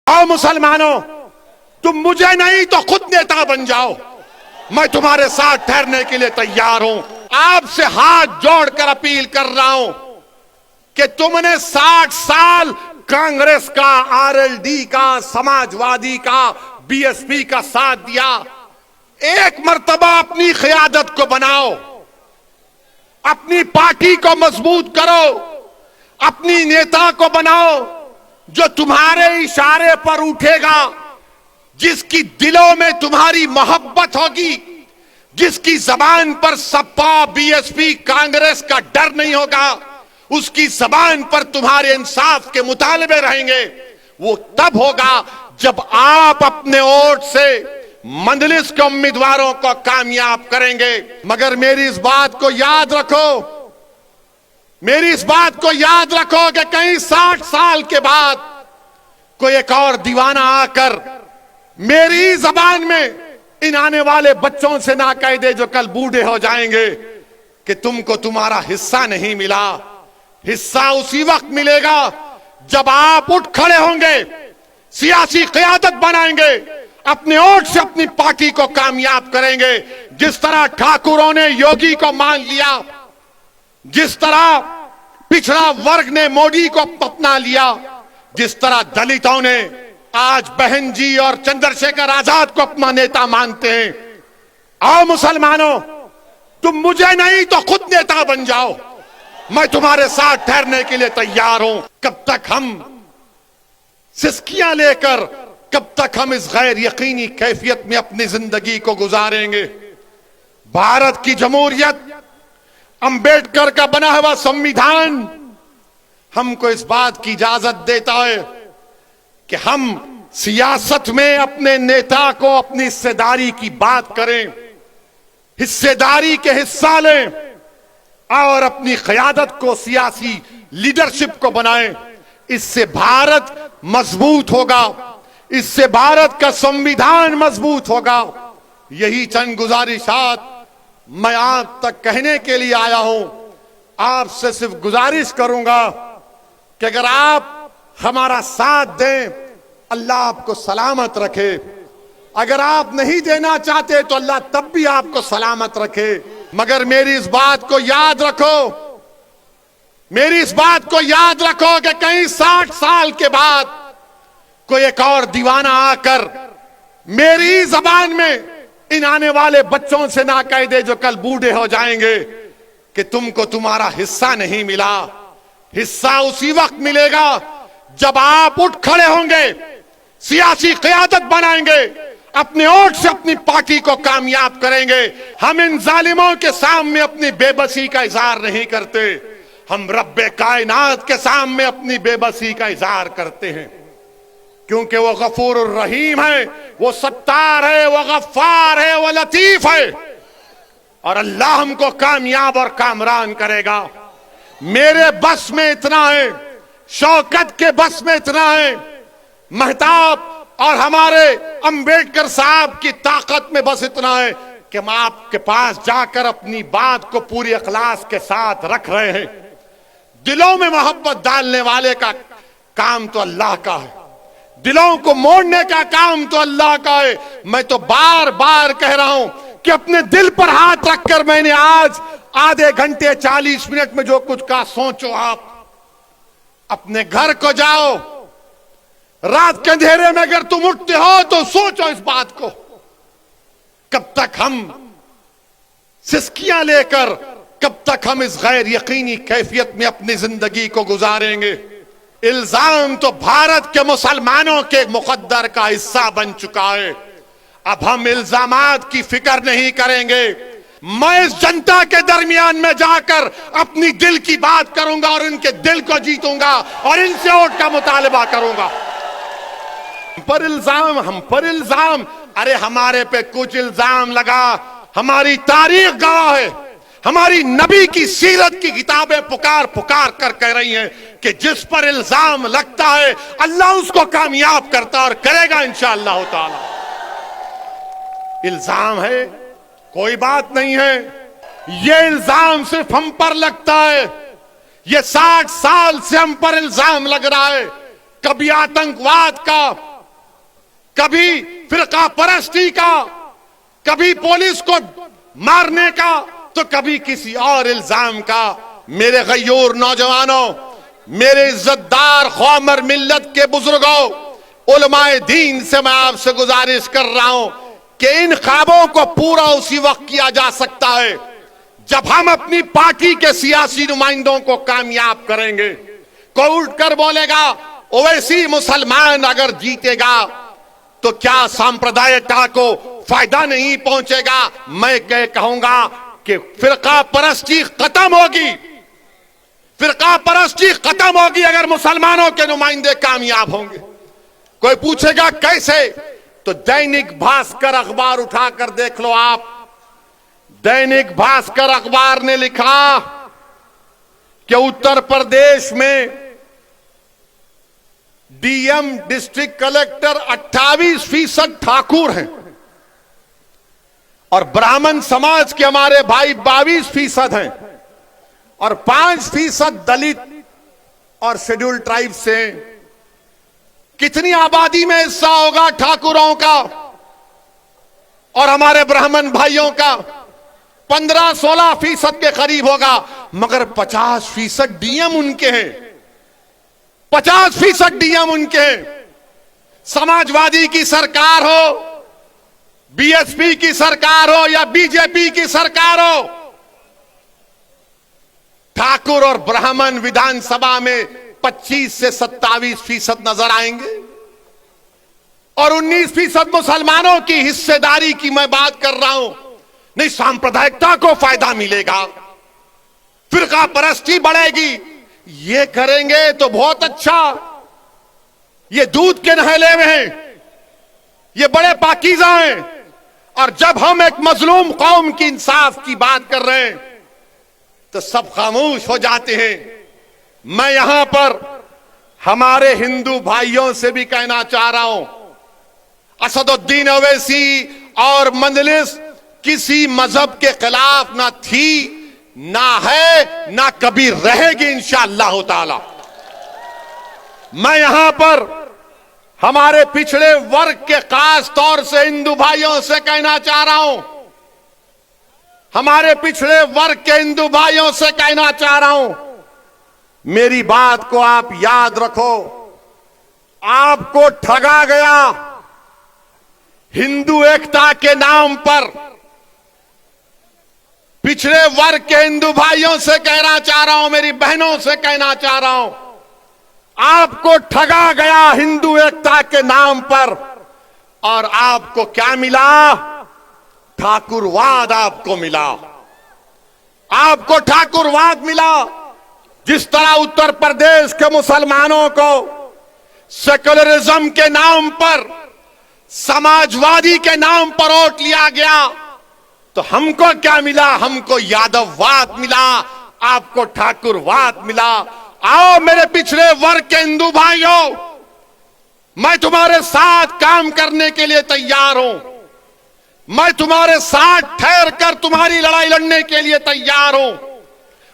आओ मुसलमानों, तुम मुझे नहीं तो खुद नेता बन जाओ। मैं तुम्हारे साथ ठहरने के लिए तैयार हूं। आपसे हाथ जोड़कर अपील कर रहा हूं कि तुमने 60 साल कांग्रेस का, आरएलडी का, समाजवादी का, बीएसपी का साथ दिया। एक मर्तबा अपनी क़यादत को बनाओ, अपनी पार्टी को मजबूत करो, अपनी नेता को बनाओ जो तुम्हारे इशारे पर उठेगा, जिसकी दिलों में तुम्हारी मोहब्बत होगी, जिसकी जबान पर सपा, बीएसपी, कांग्रेस का डर नहीं होगा, उसकी जबान पर तुम्हारे इंसाफ के मुतालबे रहेंगे। वो तब होगा जब आप अपने वोट से मंजलिस के उम्मीदवारों को कामयाब करेंगे। मगर मेरी इस बात को याद रखो, मेरी इस बात को याद रखो कि कहीं 60 साल के बाद कोई एक और दीवाना आकर मेरी जबान में इन आने वाले बच्चों से ना कह दे जो कल बूढ़े हो जाएंगे कि तुमको तुम्हारा हिस्सा नहीं मिला। हिस्सा उसी वक्त मिलेगा जब आप उठ खड़े होंगे, सियासी क़यादत बनाएंगे, अपने वोट से अपनी पार्टी को कामयाब करेंगे। जिस तरह ठाकुरों ने योगी को मान लिया, जिस तरह पिछड़ा वर्ग ने मोदी को अपना लिया, जिस तरह दलितों ने आज बहन जी और चंद्रशेखर आजाद को अपना नेता मानते हैं। आओ मुसलमानों, तुम मुझे नहीं तो खुद नेता बन जाओ। मैं तुम्हारे साथ ठहरने के लिए तैयार हूं। कब तक हम सिस्कियां लेकर, कब तक हम इस गैर यकीनी कैफियत में अपनी जिंदगी को गुजारेंगे? भारत की जमहूरियत, अंबेडकर का बना हुआ संविधान हमको इस बात की इजाजत देता है कि हम सियासत में अपने नेता को अपनी हिस्सेदारी की बात करें, हिस्सेदारी के हिस्सा लें और अपनी क़यादत को, सियासी लीडरशिप को बनाएं। इससे भारत मजबूत होगा, इससे भारत का संविधान मजबूत होगा। यही चंद गुजारिशात मैं आप तक कहने के लिए आया हूं। आपसे सिर्फ गुजारिश करूंगा कि अगर आप हमारा साथ दें, अल्लाह आपको सलामत रखे। अगर आप नहीं देना चाहते तो अल्लाह तब भी आपको सलामत रखे। मगर मेरी इस बात को याद रखो, मेरी इस बात को याद रखो कि कहीं 60 साल के बाद कोई एक और दीवाना आकर मेरी जबान में इन आने वाले बच्चों से ना कह दे जो कल बूढ़े हो जाएंगे कि तुमको तुम्हारा हिस्सा नहीं मिला। हिस्सा उसी वक्त मिलेगा जब आप उठ खड़े होंगे, सियासी क़यादत बनाएंगे, अपने वोट से अपनी पार्टी को कामयाब करेंगे। हम इन जालिमों के सामने अपनी बेबसी का इजहार नहीं करते, हम रब्बे कायनात के सामने अपनी बेबसी का इजहार करते हैं, क्योंकि वो गफूर रहीम है, वो सत्तार है, वो गफ्फार है, वो लतीफ है और अल्लाह हमको कामयाब और कामरान करेगा। मेरे बस में इतना है, शौकत के बस में इतना है, महताब और हमारे अंबेडकर साहब की ताकत में बस इतना है कि हम आपके पास जाकर अपनी बात को पूरी इखलास के साथ रख रहे हैं। दिलों में मोहब्बत डालने वाले का काम तो अल्लाह का है, दिलों को मोड़ने का काम तो अल्लाह का है। मैं तो बार बार कह रहा हूं कि अपने दिल पर हाथ रखकर मैंने आज आधे घंटे 40 मिनट में जो कुछ कहा, सोचो आप। अपने घर को जाओ, रात के अंधेरे में अगर तुम उठते हो तो सोचो इस बात को। कब तक हम सिस्कियां लेकर, कब तक हम इस गैर यकीनी कैफियत में अपनी जिंदगी को गुजारेंगे? इल्जाम तो भारत के मुसलमानों के मुकद्दर का हिस्सा बन चुका है। अब हम इल्जामात की फिक्र नहीं करेंगे। मैं इस जनता के दरमियान में जाकर अपनी दिल की बात करूंगा और इनके दिल को जीतूंगा और इनसे वोट का मुतालबा करूंगा। हम पर इल्जाम, अरे हमारे पे कुछ इल्जाम लगा, हमारी तारीख गवाह है, हमारी नबी की सीरत की किताबें पुकार पुकार कर कह रही हैं कि जिस पर इल्जाम लगता है अल्लाह उसको कामयाब करता और करेगा इंशाअल्लाह ताला। इल्जाम है, कोई बात नहीं है, ये इल्जाम सिर्फ हम पर लगता है। ये 60 साल से हम पर इल्जाम लग रहा है, कभी आतंकवाद का, कभी फिरका परस्ती का, कभी पुलिस को मारने का, तो कभी किसी और इल्जाम का। मेरे गयूर नौजवानों, मेरे इज्जतदार कौमर मिल्लत के बुजुर्गों, उलमाए दीन से मैं आपसे गुजारिश कर रहा हूं कि इन ख्वाबों को पूरा उसी वक्त किया जा सकता है जब हम अपनी पार्टी के सियासी नुमाइंदों को कामयाब करेंगे। कोई उठकर बोलेगा ओवैसी मुसलमान अगर जीतेगा तो क्या सांप्रदायिकता को फायदा नहीं पहुंचेगा? मैं कहूंगा कि फिरका परस्ती खत्म होगी, फिरका परस्ती खत्म होगी अगर मुसलमानों के नुमाइंदे कामयाब होंगे। कोई पूछेगा कैसे? तो दैनिक भास्कर अखबार उठाकर देख लो आप। दैनिक भास्कर अखबार ने लिखा कि उत्तर प्रदेश में डीएम डिस्ट्रिक्ट कलेक्टर 28% ठाकुर हैं और ब्राह्मण समाज के हमारे भाई 22% हैं और 5% दलित और शेड्यूल्ड ट्राइब से। कितनी आबादी में हिस्सा होगा ठाकुरों का और हमारे ब्राह्मण भाइयों का? 15-16% के करीब होगा, मगर 50% डीएम उनके हैं, 50% डीएम उनके हैं। समाजवादी की सरकार हो, बीएसपी की सरकार हो या बीजेपी की सरकार हो, ठाकुर और ब्राह्मण विधानसभा में 25 से 27% नजर आएंगे और 19% मुसलमानों की हिस्सेदारी की मैं बात कर रहा हूं। नहीं, सांप्रदायिकता को फायदा मिलेगा, फिरका परस्ती बढ़ेगी। ये करेंगे तो बहुत अच्छा, ये दूध के नहले में हैं, ये बड़े पाकीज़ा हैं। और जब हम एक मजलूम कौम की इंसाफ की बात कर रहे हैं तो सब खामोश हो जाते हैं। मैं यहां पर हमारे हिंदू भाइयों से भी कहना चाह रहा हूं, असदुद्दीन ओवैसी और मंजलिस किसी मजहब के खिलाफ ना थी, ना है, ना कभी रहेगी इंशाअल्लाह ताला। मैं यहां पर हमारे पिछड़े वर्ग के खास तौर से हिंदू भाइयों से कहना चाह रहा हूं, हमारे पिछड़े वर्ग के हिंदू भाइयों से कहना चाह रहा हूं, मेरी बात को आप याद रखो। आपको ठगा गया हिंदू एकता के नाम पर। पिछड़े वर्ग के हिंदू भाइयों से कहना चाह रहा हूं, मेरी बहनों से कहना चाह रहा हूं, आपको ठगा गया हिंदू एकता के नाम पर। और आपको क्या मिला? ठाकुरवाद आपको मिला, आपको ठाकुरवाद मिला। जिस तरह उत्तर प्रदेश के मुसलमानों को सेक्युलरिज्म के नाम पर, समाजवादी के नाम पर वोट लिया गया, तो हमको क्या मिला? हमको यादववाद मिला, आपको ठाकुरवाद मिला। आओ मेरे पिछड़े वर्ग के हिंदू भाइयों, मैं तुम्हारे साथ काम करने के लिए तैयार हूं, मैं तुम्हारे साथ ठहर कर तुम्हारी लड़ाई लड़ने के लिए तैयार हूं।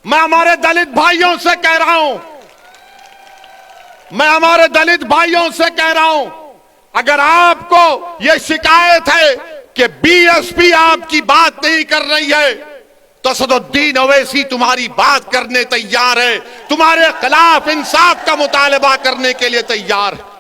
मैं हमारे दलित भाइयों से कह रहा हूं, मैं हमारे दलित भाइयों से कह रहा हूं, अगर आपको यह शिकायत है कि बीएसपी आपकी बात नहीं कर रही है, तो असदुद्दीन ओवैसी तुम्हारी बात करने तैयार है, तुम्हारे खिलाफ इंसाफ का मुतालबा करने के लिए तैयार है।